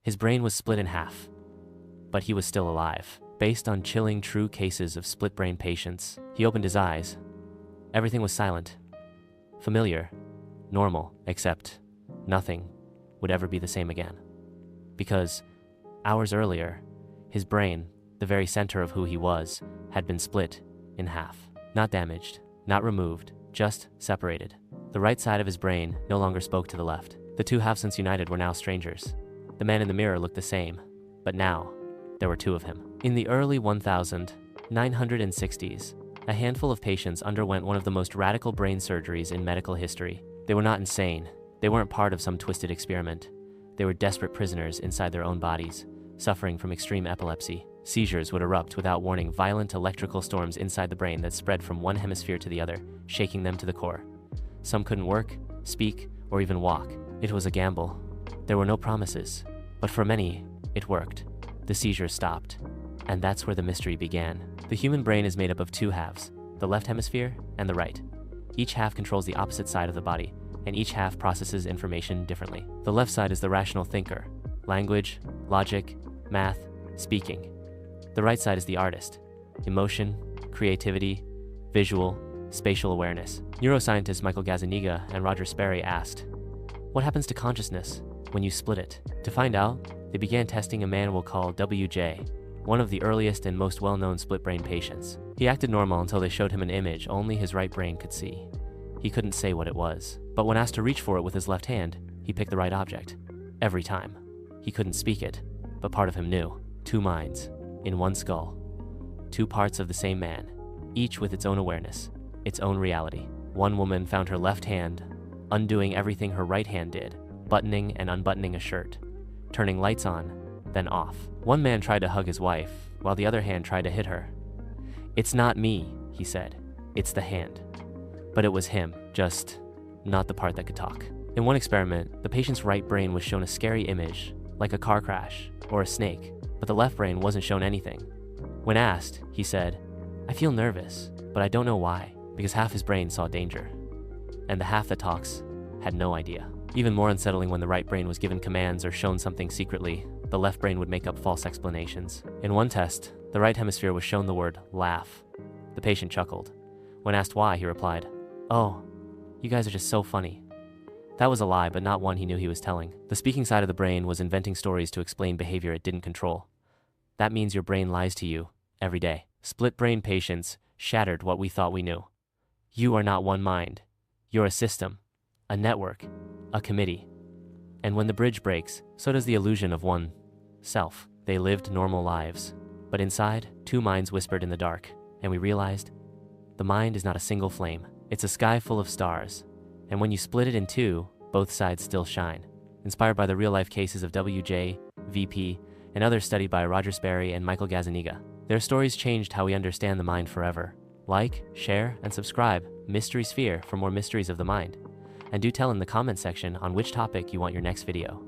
His brain was split in half, but he was still alive. Based on chilling true cases of split-brain patients, he opened his eyes. Everything was silent, familiar, normal, except nothing would ever be the same again. Because hours earlier, his brain, the very center of who he was, had been split in half. Not damaged, not removed, just separated. The right side of his brain no longer spoke to the left. The two halves since united were now strangers. The man in the mirror looked the same, but now there were two of him. In the early 1960s, a handful of patients underwent one of the most radical brain surgeries in medical history. They were not insane. They weren't part of some twisted experiment. They were desperate prisoners inside their own bodies, suffering from extreme epilepsy. Seizures would erupt without warning, violent electrical storms inside the brain that spread from one hemisphere to the other, shaking them to the core. Some couldn't work, speak, or even walk. It was a gamble. There were no promises, but for many, it worked. The seizures stopped, and that's where the mystery began. The human brain is made up of two halves, the left hemisphere and the right. Each half controls the opposite side of the body, and each half processes information differently. The left side is the rational thinker, language, logic, math, speaking. The right side is the artist, emotion, creativity, visual, spatial awareness. Neuroscientists Michael Gazzaniga and Sperry asked, what happens to consciousness when you split it? To find out, they began testing a man we'll call WJ, one of the earliest and most well-known split-brain patients. He acted normal until they showed him an image only his right brain could see. He couldn't say what it was, but when asked to reach for it with his left hand, he picked the right object. Every time. He couldn't speak it, but part of him knew. Two minds, in one skull. Two parts of the same man, each with its own awareness, its own reality. One woman found her left hand undoing everything her right hand did, buttoning and unbuttoning a shirt, turning lights on, then off. One man tried to hug his wife, while the other hand tried to hit her. It's not me, he said. It's the hand. But it was him, just not the part that could talk. In one experiment, the patient's right brain was shown a scary image, like a car crash or a snake, but the left brain wasn't shown anything. When asked, he said, I feel nervous, but I don't know why, because half his brain saw danger, and the half that talks had no idea. Even more unsettling when the right brain was given commands or shown something secretly, the left brain would make up false explanations. In one test, the right hemisphere was shown the word laugh. The patient chuckled. When asked why, he replied, oh, you guys are just so funny. That was a lie, but not one he knew he was telling. The speaking side of the brain was inventing stories to explain behavior it didn't control. That means your brain lies to you every day. Split brain patients shattered what we thought we knew. You are not one mind. You're a system, a network, a committee. And when the bridge breaks, so does the illusion of one self. They lived normal lives, but inside, two minds whispered in the dark, and we realized the mind is not a single flame. It's a sky full of stars, and when you split it in two, both sides still shine. Inspired by the real-life cases of WJ, VP, and others studied by Sperry and Michael Gazzaniga, their stories changed how we understand the mind forever. Like, share, and subscribe MysterySphere for more mysteries of the mind. And do tell in the comment section on which topic you want your next video.